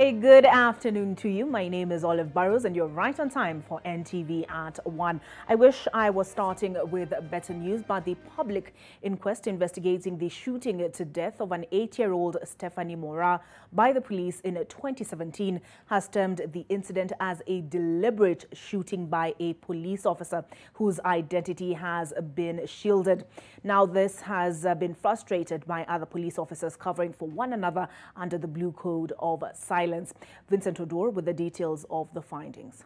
A good afternoon to you. My name is Olive Burrows and you're right on time for NTV at 1. I wish I was starting with better news, but the public inquest investigating the shooting to death of an 8-year-old Stephanie Mora by the police in 2017 has termed the incident as a deliberate shooting by a police officer whose identity has been shielded. Now, this has been frustrated by other police officers covering for one another under the Blue Code of Silence. Vincent Odor with the details of the findings.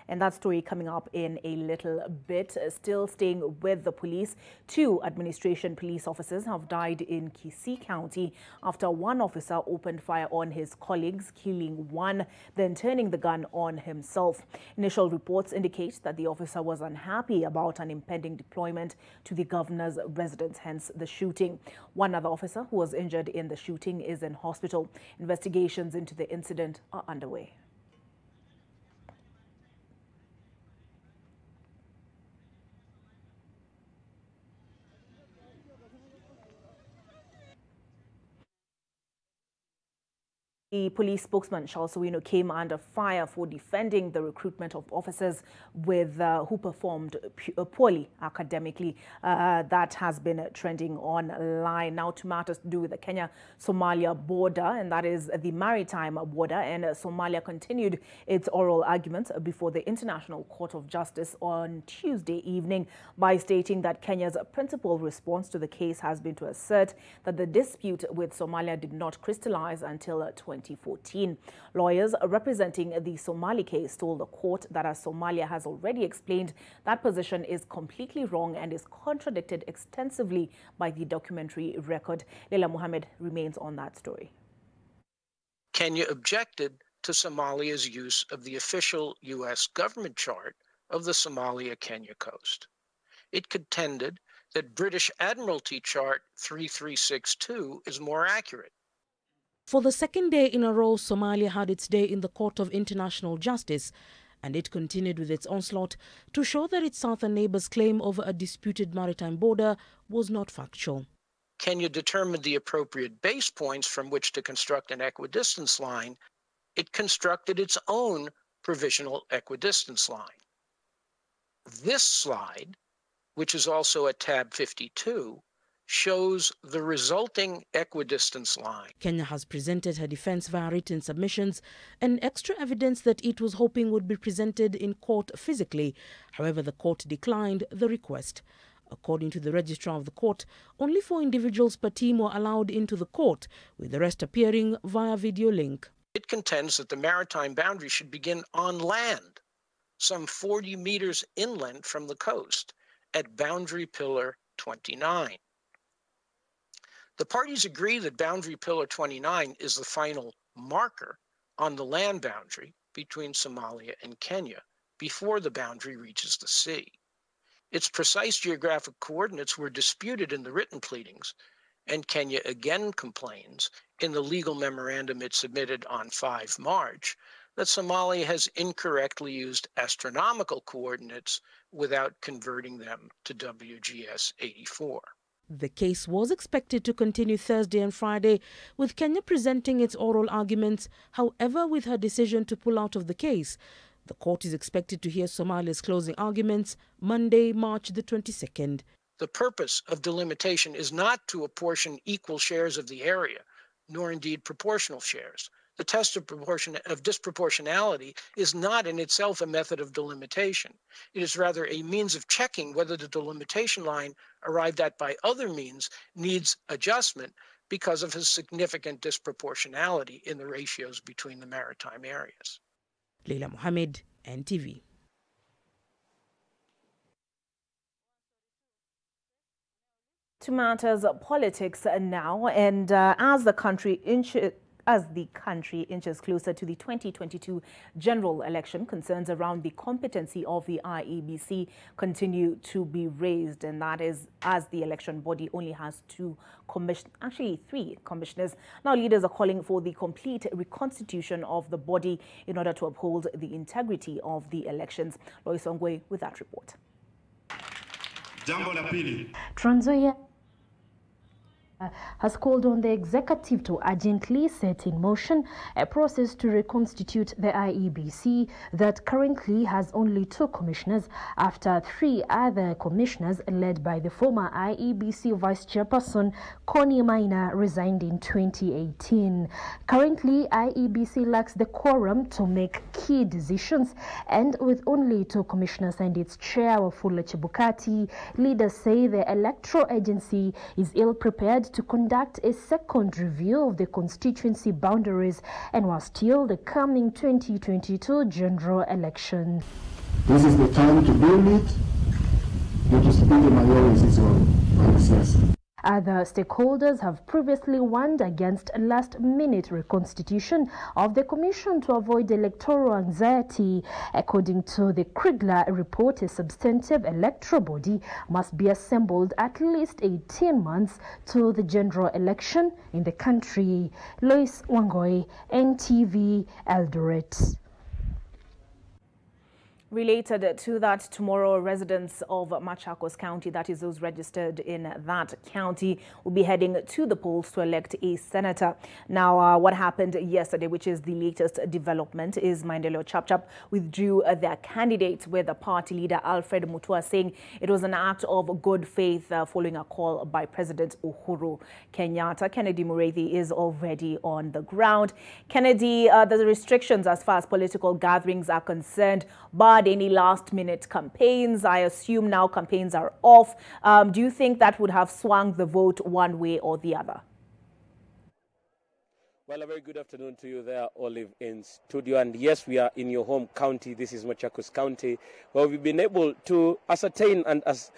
And that story coming up in a little bit. Still staying with the police, 2 administration police officers have died in Kisi County after one officer opened fire on his colleagues, killing one, then turning the gun on himself. Initial reports indicate that the officer was unhappy about an impending deployment to the governor's residence, hence the shooting. One other officer who was injured in the shooting is in hospital. Investigations into the incident are underway. The police spokesman, Charles Owino, came under fire for defending the recruitment of officers who performed poorly academically. That has been trending online. Now to matters to do with the Kenya-Somalia border, and that is the Maritime Award. And Somalia continued its oral arguments before the International Court of Justice on Tuesday evening by stating that Kenya's principal response to the case has been to assert that the dispute with Somalia did not crystallize until 2014. Lawyers representing the Somali case told the court that as Somalia has already explained, that position is completely wrong and is contradicted extensively by the documentary record. Leila Mohammed remains on that story. Kenya objected to Somalia's use of the official U.S. government chart of the Somalia-Kenya coast. It contended that British Admiralty Chart 3362 is more accurate. For the second day in a row, Somalia had its day in the Court of International Justice, and it continued with its onslaught to show that its southern neighbor's claim over a disputed maritime border was not factual. Kenya determined the appropriate base points from which to construct an equidistance line. It constructed its own provisional equidistance line. This slide, which is also at tab 52, shows the resulting equidistance line. Kenya has presented her defense via written submissions and extra evidence that it was hoping would be presented in court physically. However, the court declined the request. According to the registrar of the court, only 4 individuals per team were allowed into the court, with the rest appearing via video link. It contends that the maritime boundary should begin on land, some 40 meters inland from the coast, at boundary pillar 29. The parties agree that boundary pillar 29 is the final marker on the land boundary between Somalia and Kenya before the boundary reaches the sea. Its precise geographic coordinates were disputed in the written pleadings, and Kenya again complains in the legal memorandum it submitted on 5 March that Somalia has incorrectly used astronomical coordinates without converting them to WGS 84. The case was expected to continue Thursday and Friday, with Kenya presenting its oral arguments. However, with her decision to pull out of the case, the court is expected to hear Somalia's closing arguments Monday, March the 22nd. The purpose of delimitation is not to apportion equal shares of the area, nor indeed proportional shares. The test of disproportionality is not in itself a method of delimitation. It is rather a means of checking whether the delimitation line arrived at by other means needs adjustment because of a significant disproportionality in the ratios between the maritime areas. Leila Mohammed, NTV. To matters of politics now, and as the country inches closer to the 2022 general election, concerns around the competency of the IEBC continue to be raised, and that is as the election body only has 3 commissioners. Now, leaders are calling for the complete reconstitution of the body in order to uphold the integrity of the elections. Lois Ongwe with that report. Jambo la pili. Trans Nzoia has called on the executive to urgently set in motion a process to reconstitute the IEBC that currently has only 2 commissioners after 3 other commissioners led by the former IEBC Vice Chairperson Connie Maina resigned in 2018. Currently, IEBC lacks the quorum to make key decisions, and with only 2 commissioners and its chair Wafula Chebukati, leaders say the electoral agency is ill-prepared to conduct a second review of the constituency boundaries and was still the coming 2022 general election. This is the time to build it. It is building my always on. Other stakeholders have previously warned against a last-minute reconstitution of the commission to avoid electoral anxiety. According to the Kriegler report, a substantive electoral body must be assembled at least 18 months to the general election in the country. Lois Wangoi, NTV, Eldoret. Related to that, tomorrow residents of Machakos County, that is those registered in that county, will be heading to the polls to elect a senator. Now, what happened yesterday, which is the latest development, is Maendeleo Chapter withdrew their candidate, with the party leader Alfred Mutua saying it was an act of good faith following a call by President Uhuru Kenyatta. Kennedy Mureithi is already on the ground. Kennedy, the restrictions as far as political gatherings are concerned, but any last-minute campaigns, I assume now campaigns are off. Do you think that would have swung the vote one way or the other? Well, a very good afternoon to you there, Olive, in studio. And yes, we are in your home county. This is Machakos County, where we've been able to ascertain, and as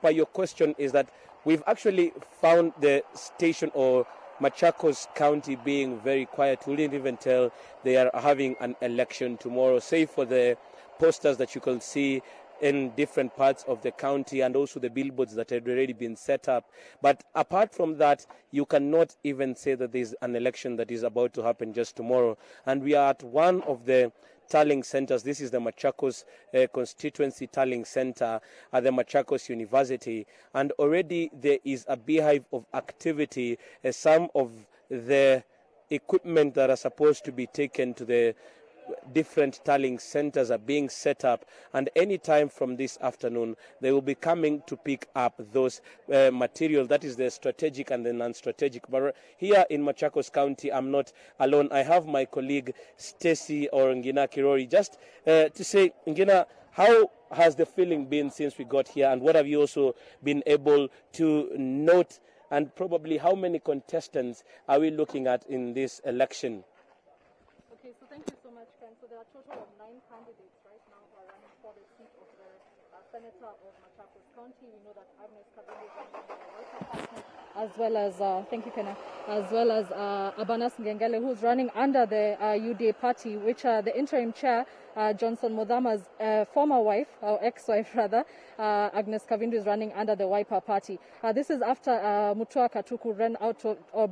per your question, is that we've actually found the station or Machakos County being very quiet. We didn't even tell they are having an election tomorrow, save for the posters that you can see in different parts of the county and also the billboards that had already been set up. But apart from that, you cannot even say that there's an election that is about to happen just tomorrow. And we are at one of the tallying centers. This is the Machakos Constituency Tallying Center at the Machakos University. And already there is a beehive of activity. Some of the equipment that are supposed to be taken to the different tallying centers are being set up, and any time from this afternoon they will be coming to pick up those material, that is the strategic and the non-strategic. But here in Machakos County, I'm not alone. I have my colleague Stacy or Ngina Kirori, just to say, Ngina, how has the feeling been since we got here, and what have you also been able to note, and probably how many contestants are we looking at in this election? Okay, so thank you so much, Ken. So there are a total of 9 candidates right now who are running for the seat of the Senator of Machakos County. We know that Agnes Kavindu is running for the Local Party, as well as, thank you, Kenna, as well as Abanas Ngengele, who's running under the UDA party, which the interim chair, Johnson Modhama's former wife, or ex-wife rather, Agnes Kavindu, is running under the Wiper party. This is after Mutua Katuku ran out of,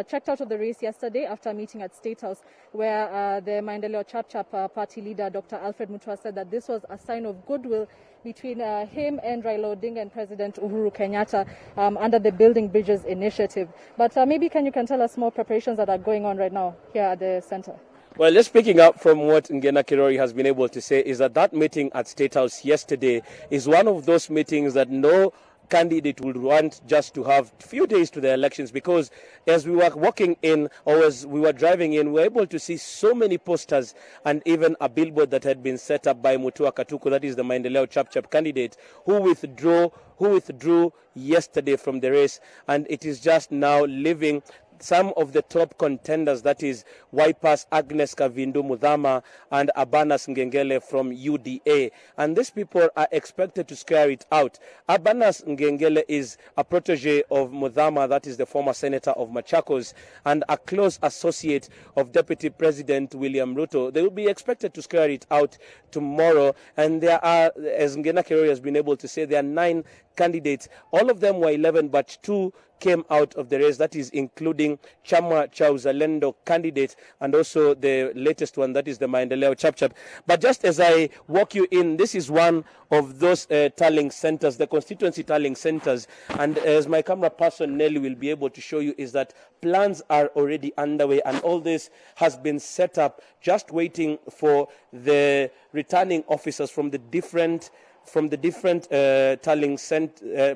checked out of the race yesterday after a meeting at State House, where the Maendeleo Chapter party leader, Dr. Alfred Mutua, said that this was a sign of goodwill between him and Raila Odinga and President Uhuru Kenyatta under the Building Bridges initiative. But maybe you can tell us more preparations that are going on right now here at the center? Well, just picking up from what Ngina Kirori has been able to say is that meeting at State House yesterday is one of those meetings that no candidate would want just to have few days to the elections, because as we were walking in, or as we were driving in, we were able to see so many posters and even a billboard that had been set up by Mutua Katuku, that is the Maendeleo Chapter candidate, who withdrew yesterday from the race, and it is just now leaving some of the top contenders, that is Wiper's Agnes Kavindu Mudhama and Abanas Ngengele from UDA. And these people are expected to scare it out. Abanas Ngengele is a protege of Mudhama, that is the former senator of Machakos, and a close associate of Deputy President William Ruto. They will be expected to scare it out tomorrow. And there are, as Ngina Kirori has been able to say, there are 9 candidates. All of them were 11, but 2 came out of the race, that is including Chama cha Uzalendo candidate and also the latest one, that is the Maendeleo Chapter. But just as I walk you in, this is one of those tallying centers, the constituency tallying centers. And as my camera person Nelly will be able to show you, is that plans are already underway, and all this has been set up just waiting for the returning officers from the different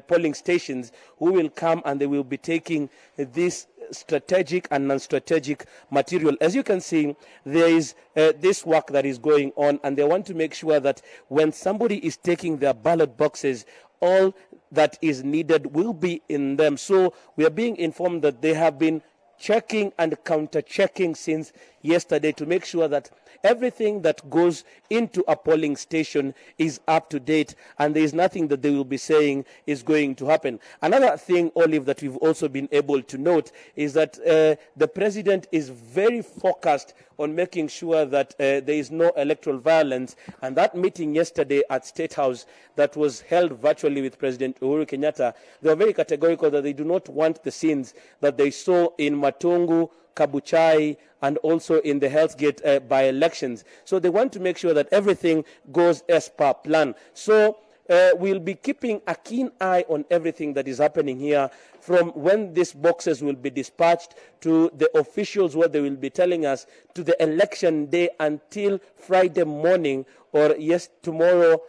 polling stations, who will come and they will be taking this strategic and non-strategic material. As you can see, there is this work that is going on, and they want to make sure that when somebody is taking their ballot boxes, all that is needed will be in them. So we are being informed that they have been checking and counter-checking since yesterday to make sure that everything that goes into a polling station is up to date, and there is nothing that they will be saying is going to happen. Another thing, Olive, that we've also been able to note is that the president is very focused on making sure that there is no electoral violence. And that meeting yesterday at State House that was held virtually with President Uhuru Kenyatta, they were very categorical that they do not want the scenes that they saw in Matungu, Kabuchai, and also in the Hell's Gate by-elections. So they want to make sure that everything goes as per plan. So we'll be keeping a keen eye on everything that is happening here, from when these boxes will be dispatched to the officials, what they will be telling us, to the election day until Friday morning, or yes, tomorrow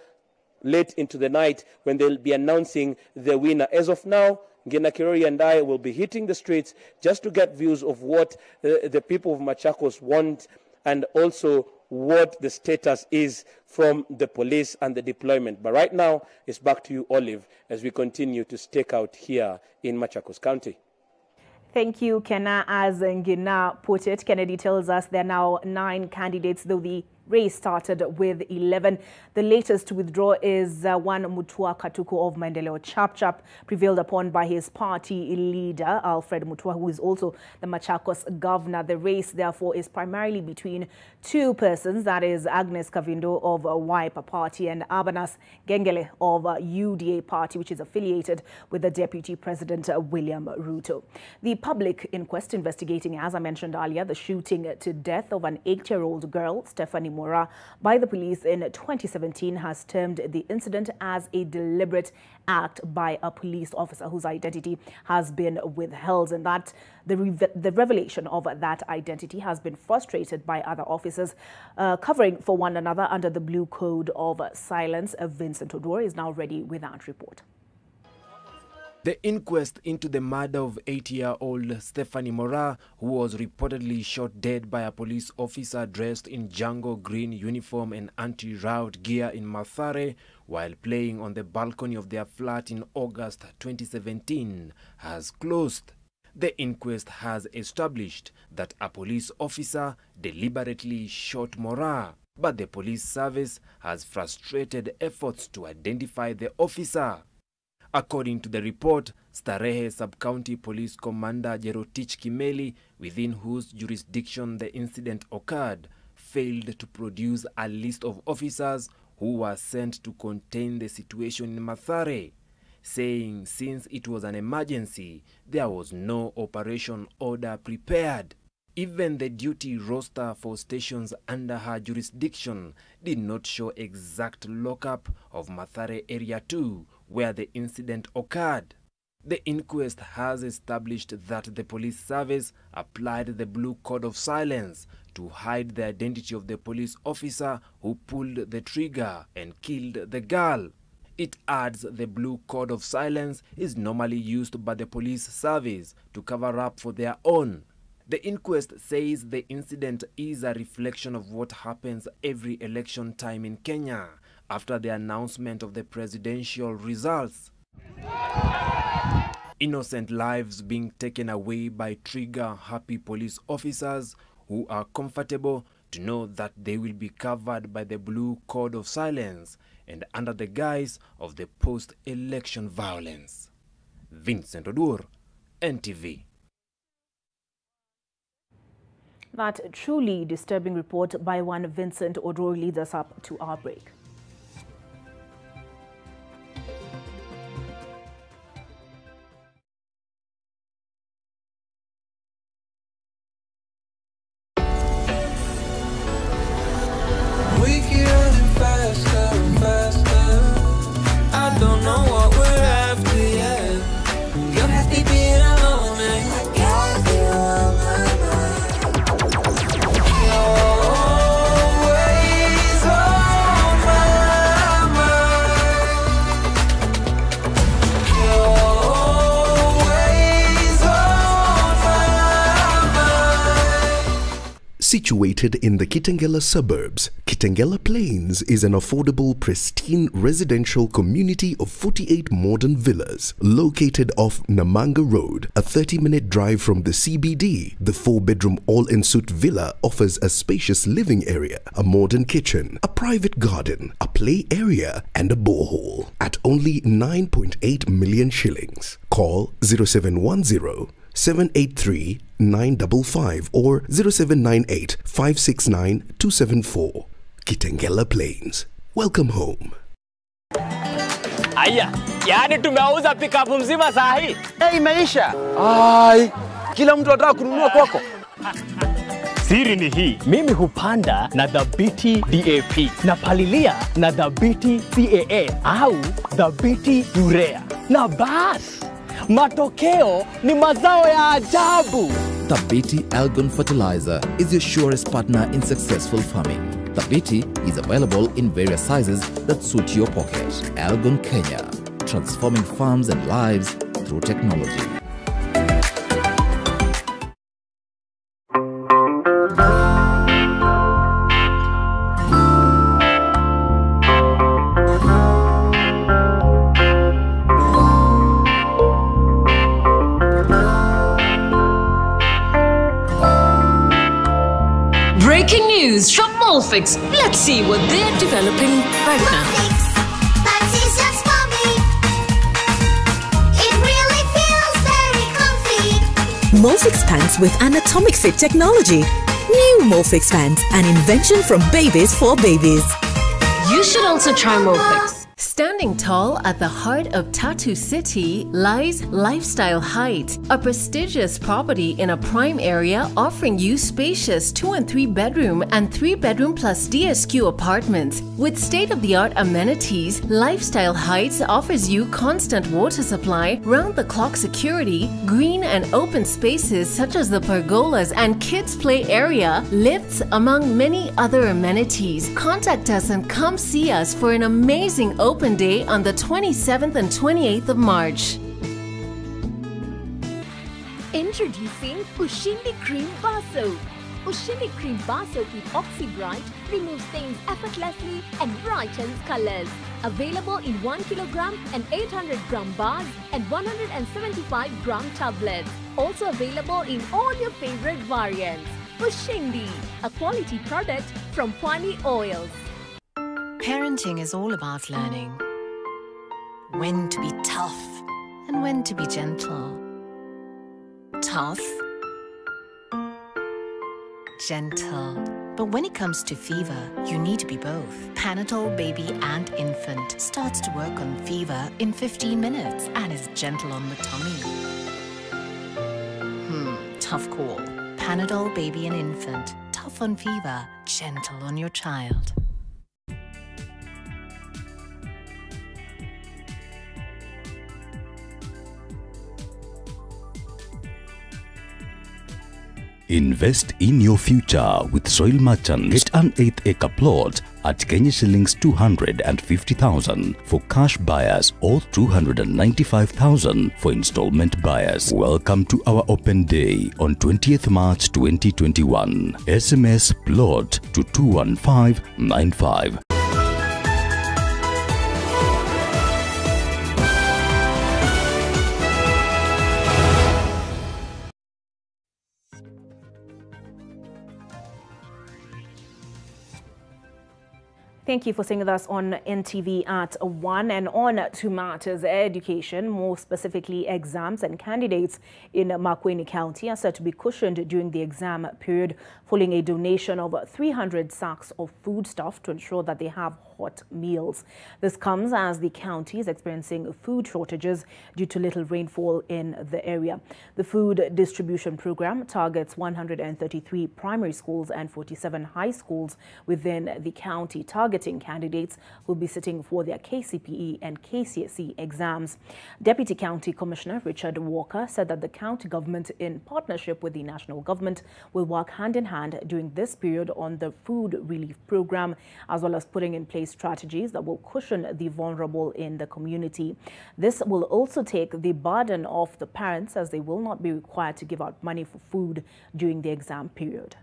late into the night, when they'll be announcing the winner. As of now, Ngina Kirori and I will be hitting the streets just to get views of what the people of Machakos want, and also what the status is from the police and the deployment. But right now, it's back to you, Olive, as we continue to stake out here in Machakos County. Thank you, Kenna. As Ngina put it, Kennedy tells us there are now 9 candidates, though the race started with 11. The latest to withdraw is one Mutua Katuku of Maendeleo Chapter, prevailed upon by his party leader, Alfred Mutua, who is also the Machakos governor. The race, therefore, is primarily between 2 persons, that is Agnes Kavindo of Wiper Party and Abanas Gengele of UDA Party, which is affiliated with the Deputy President William Ruto. The public inquest investigating, as I mentioned earlier, the shooting to death of an 8-year-old girl, Stephanie Mora, by the police in 2017 has termed the incident as a deliberate act by a police officer whose identity has been withheld, and that the revelation of that identity has been frustrated by other officers covering for one another under the Blue Code of Silence. Vincent Odor is now ready with that report. The inquest into the murder of 8-year-old Stephanie Mora, who was reportedly shot dead by a police officer dressed in Django green uniform and anti-riot gear in Mathare while playing on the balcony of their flat in August 2017, has closed. The inquest has established that a police officer deliberately shot Mora, but the police service has frustrated efforts to identify the officer. According to the report, Starehe Sub-County Police Commander Jerotich Kimeli, within whose jurisdiction the incident occurred, failed to produce a list of officers who were sent to contain the situation in Mathare, saying since it was an emergency, there was no operation order prepared. Even the duty roster for stations under her jurisdiction did not show exact lockup of Mathare Area 2, where the incident occurred. The inquest has established that the police service applied the Blue Code of Silence to hide the identity of the police officer who pulled the trigger and killed the girl. It adds the Blue Code of Silence is normally used by the police service to cover up for their own. The inquest says the incident is a reflection of what happens every election time in Kenya after the announcement of the presidential results. Innocent lives being taken away by trigger-happy police officers who are comfortable to know that they will be covered by the Blue Code of Silence and under the guise of the post-election violence. Vincent Odur, NTV. That truly disturbing report by one Vincent Odor leads us up to our break. Situated in the Kitengela suburbs, Kitengela Plains is an affordable, pristine residential community of 48 modern villas. Located off Namanga Road, a 30-minute drive from the CBD, the 4-bedroom all-in-suite villa offers a spacious living area, a modern kitchen, a private garden, a play area, and a borehole at only 9.8 million shillings. Call 0710 783 955 or 0798 569 274. Kitengela Plains. Welcome home. Aya, yani tumeuza pickup mzima sahi. Imeisha. Ai, kila mtu anataka kununua kwako. Siri ni hii, mimi hupanda na dhabiti DAP, na palilia na dhabiti CAA au dhabiti urea. Na bas, matokeo ni mazao ya ajabu. Thabiti Algon Fertilizer is your surest partner in successful farming. Thabiti is available in various sizes that suit your pocket. Algon Kenya, transforming farms and lives through technology. Breaking news from Molfix. Let's see what they're developing right now. That is just for me. It really feels very comfy. Molfix pants with anatomic fit technology. New Molfix pants, an invention from babies for babies. You should also try Molfix. Standing tall at the heart of Tattoo City lies Lifestyle Heights, a prestigious property in a prime area offering you spacious 2 and 3 bedroom and 3 bedroom plus DSQ apartments. With state-of-the-art amenities, Lifestyle Heights offers you constant water supply, round-the-clock security, green and open spaces such as the pergolas and kids play area, lifts, among many other amenities. Contact us and come see us for an amazing open day on the 27th and 28th of March. Introducing Ushindi Cream Bar Soap. Ushindi Cream Bar Soap with Oxy Bright removes stains effortlessly and brightens colors. Available in 1 kilogram and 800 gram bars and 175 gram tablets. Also available in all your favorite variants. Ushindi, a quality product from Pwani Oils. Parenting is all about learning when to be tough and when to be gentle. Tough, gentle. But when it comes to fever, you need to be both. Panadol Baby and Infant starts to work on fever in 15 minutes and is gentle on the tummy. Tough call. Panadol Baby and Infant. Tough on fever, gentle on your child. Invest in your future with Soil Merchants. Get an 8-acre plot at Kenya shillings 250,000 for cash buyers or 295,000 for installment buyers. Welcome to our open day on 20th March 2021. SMS plot to 21595. Thank you for staying with us on NTV at 1 and on to matters education, more specifically exams, and candidates in Makueni County are said to be cushioned during the exam period following a donation of 300 sacks of foodstuff to ensure that they have hot meals. This comes as the county is experiencing food shortages due to little rainfall in the area. The food distribution program targets 133 primary schools and 47 high schools within the county, targeting candidates who will be sitting for their KCPE and KCSE exams. Deputy County Commissioner Richard Walker said that the county government, in partnership with the national government, will work hand in hand during this period on the food relief program, as well as putting in place strategies that will cushion the vulnerable in the community. This will also take the burden off the parents, as they will not be required to give out money for food during the exam period.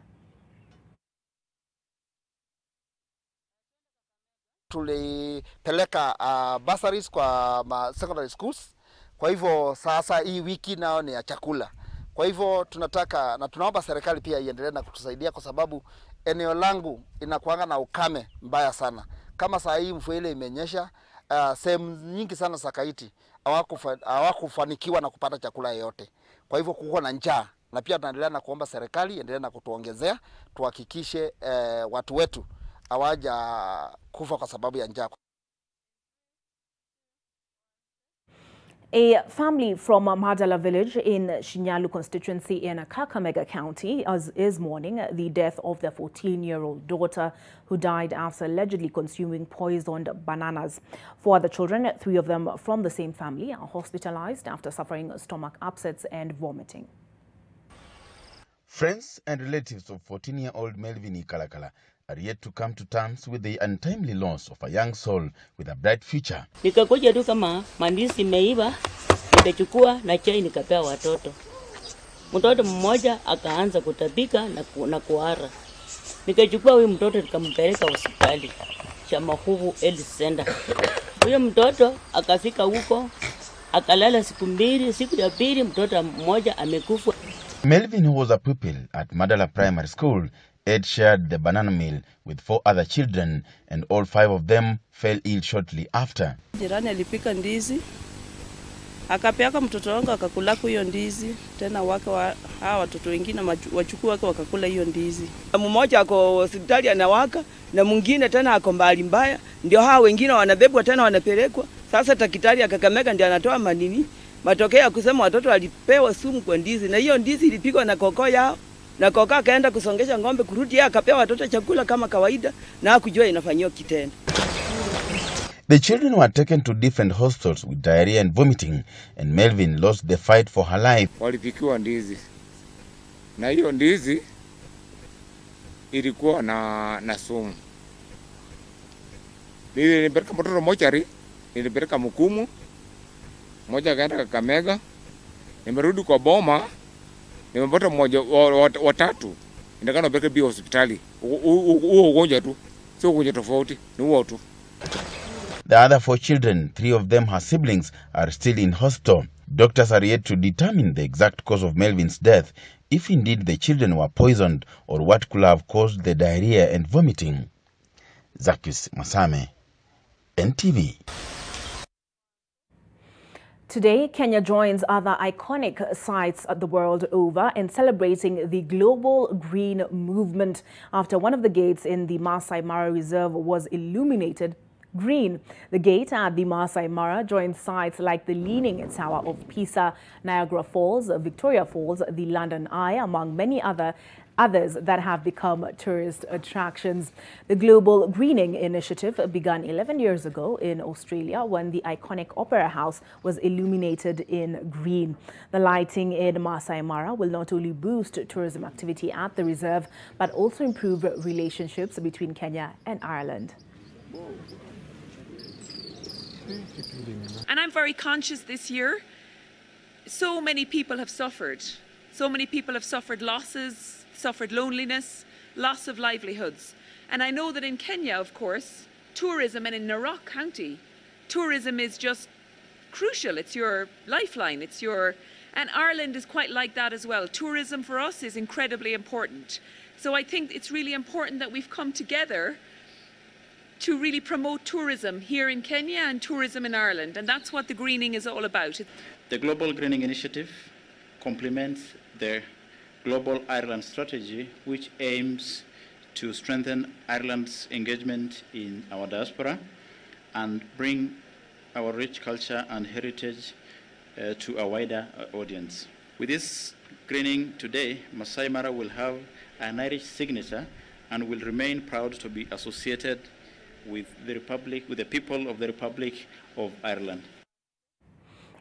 tulipeleka bursaries kwa secondary schools. Kwa hivyo sasa hii wiki nao ni ya chakula. Kwa hivyo tunataka na tunaomba serikali pia iendelee na kutusaidia, kwa sababu eneo langu inakuanga na ukame mbaya sana. Kama saa hii mvua ile imenyesha, sehemu nyingi sana za Kaiti hawakufanikiwa na kupata chakula yoyote. Kwa hivyo kuko na njaa, na pia tunaendelea na kuomba serikali endelee na kutuongezea, tuhakikishe watu wetu hawaja kufa kwa sababu ya njaa. A family from Madala village in Shinyalu constituency in Kakamega County is mourning the death of their 14-year-old daughter who died after allegedly consuming poisoned bananas. 4 other children, 3 of them from the same family, are hospitalized after suffering stomach upsets and vomiting. Friends and relatives of 14-year-old Melvin Ikalakala are yet to come to terms with the untimely loss of a young soul with a bright future. Nikakuja tu kama mandizi imeiva, nikachukua na chai nikapea watoto. Mtoto mmoja akaanza kutapika na kuhara. Nikachukua huyu mtoto nikampeleka hospitali cha Mahuvu Health Center. Huyo mtoto akafika huko, akalala siku mbili, siku ya pili mtoto mmoja amekufa. Melvin, who was a pupil at Madala Primary School, had shared the banana meal with 4 other children, and all 5 of them fell ill shortly after. Jirani alipika ndizi, akapeaka mtoto wangu akakula hiyo ndizi, tena hawa watoto wengine wachukua wake wakakula hiyo ndizi. Mmoja ako hospitali anawaka na mwingine tena ako mbali mbaya, ndio hawa wengine wanabebwa tena wanapelekwa. Sasa daktari akakameka ndio anatoa matokeo ya kusema watoto walipewa sumu kwa ndizi, na hiyo ndizi ilipigwa na koko yao, na koko akaenda kusongesha ng'ombe kurudi, yeye akapewa watoto chakula kama kawaida na hakujua inafanywa kitendo. The children were taken to different hospitals with diarrhea and vomiting, and Melvin lost the fight for her life. Walipikiwa ndizi, na hiyo ndizi ilikuwa na sumu. Nilipeleka mtoto mochari, nilipeleka Mukumu, mmoja kaenda Kakamega, nimerudi kwa boma, nimepata mmoja watatu, ndakana peleka bio hospitali. Huo ugonjwa tu, sio ugonjwa tofauti, ni huo tu. The other 4 children, 3 of them her siblings, are still in hospital. Doctors are yet to determine the exact cause of Melvin's death, if indeed the children were poisoned or what could have caused the diarrhea and vomiting. Zakis Masame, NTV. Today, Kenya joins other iconic sites the world over in celebrating the global green movement after one of the gates in the Masai Mara Reserve was illuminated green. The gate at the Masai Mara joins sites like the Leaning Tower of Pisa, Niagara Falls, Victoria Falls, the London Eye, among many others that have become tourist attractions. The Global Greening Initiative began 11 years ago in Australia when the iconic Opera House was illuminated in green. The lighting in Masai Mara will not only boost tourism activity at the reserve, but also improve relationships between Kenya and Ireland. And I'm very conscious this year, so many people have suffered. So many people have suffered losses, suffered loneliness, loss of livelihoods. And I know that in Kenya, of course, tourism, and in Narok County, tourism is just crucial. It's your lifeline. And Ireland is quite like that as well. Tourism for us is incredibly important. So I think it's really important that we've come together to really promote tourism here in Kenya and tourism in Ireland. And that's what the greening is all about. The Global Greening Initiative complements the Global Ireland Strategy, which aims to strengthen Ireland's engagement in our diaspora and bring our rich culture and heritage to a wider audience. With this greening today, Masai Mara will have an Irish signature and will remain proud to be associated with the Republic, with the people of the Republic of Ireland.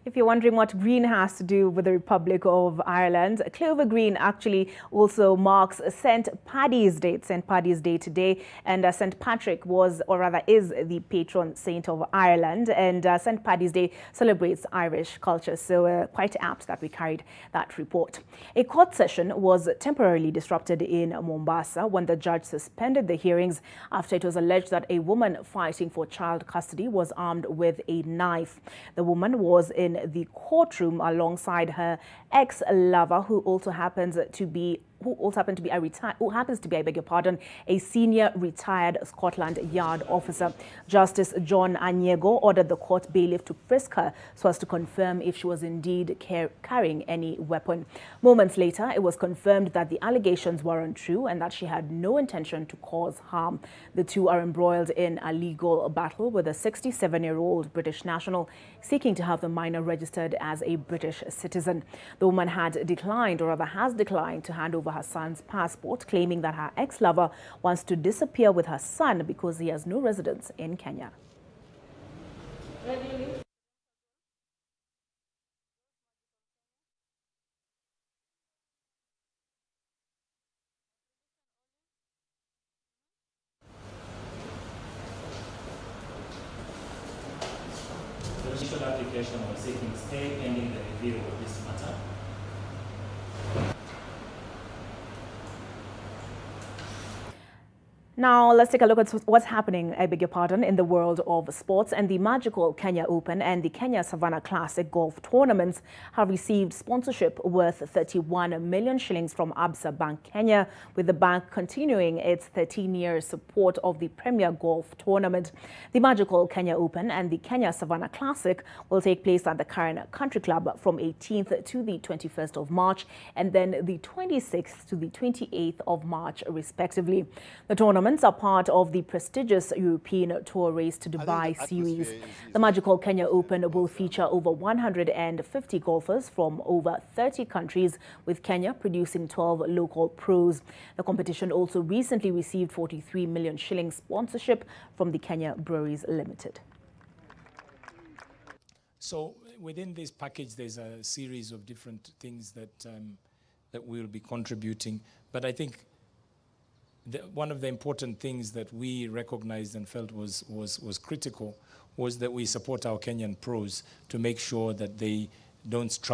If you're wondering what green has to do with the Republic of Ireland, Clover Green actually also marks St. Paddy's Day. St. Paddy's Day today, and St. Patrick was, or rather is, the patron saint of Ireland, and St. Paddy's Day celebrates Irish culture, so quite apt that we carried that report. A court session was temporarily disrupted in Mombasa when the judge suspended the hearings after it was alleged that a woman fighting for child custody was armed with a knife. The woman was in the courtroom alongside her ex-lover, who happens to be, I beg your pardon, a senior retired Scotland Yard officer. Justice John Anyego ordered the court bailiff to frisk her so as to confirm if she was indeed carrying any weapon. Moments later, it was confirmed that the allegations were untrue and that she had no intention to cause harm. The two are embroiled in a legal battle, with a 67-year-old British national seeking to have the minor registered as a British citizen. The woman had declined, or rather has declined, to hand over her son's passport, claiming that her ex-lover wants to disappear with her son because he has no residence in Kenya. The initial application was seeking stay pending the review of this matter. Now, let's take a look at what's happening, I beg your pardon, in the world of sports. And the magical Kenya Open and the Kenya Savannah Classic golf tournaments have received sponsorship worth 31 million shillings from Absa Bank Kenya, with the bank continuing its 13-year support of the premier golf tournament. The magical Kenya Open and the Kenya Savannah Classic will take place at the Karen Country Club from 18th to the 21st of March, and then the 26th to the 28th of March, respectively. The tournaments are part of the prestigious European Tour Race to Dubai series. The magical Kenya Open will feature over 150 golfers from over 30 countries, with Kenya producing 12 local pros. The competition also recently received 43 million shillings sponsorship from the Kenya Breweries Limited. So within this package, there's a series of different things that that we'll be contributing. But I think one of the important things that we recognized and felt was critical was that we support our Kenyan pros to make sure that they don't struggle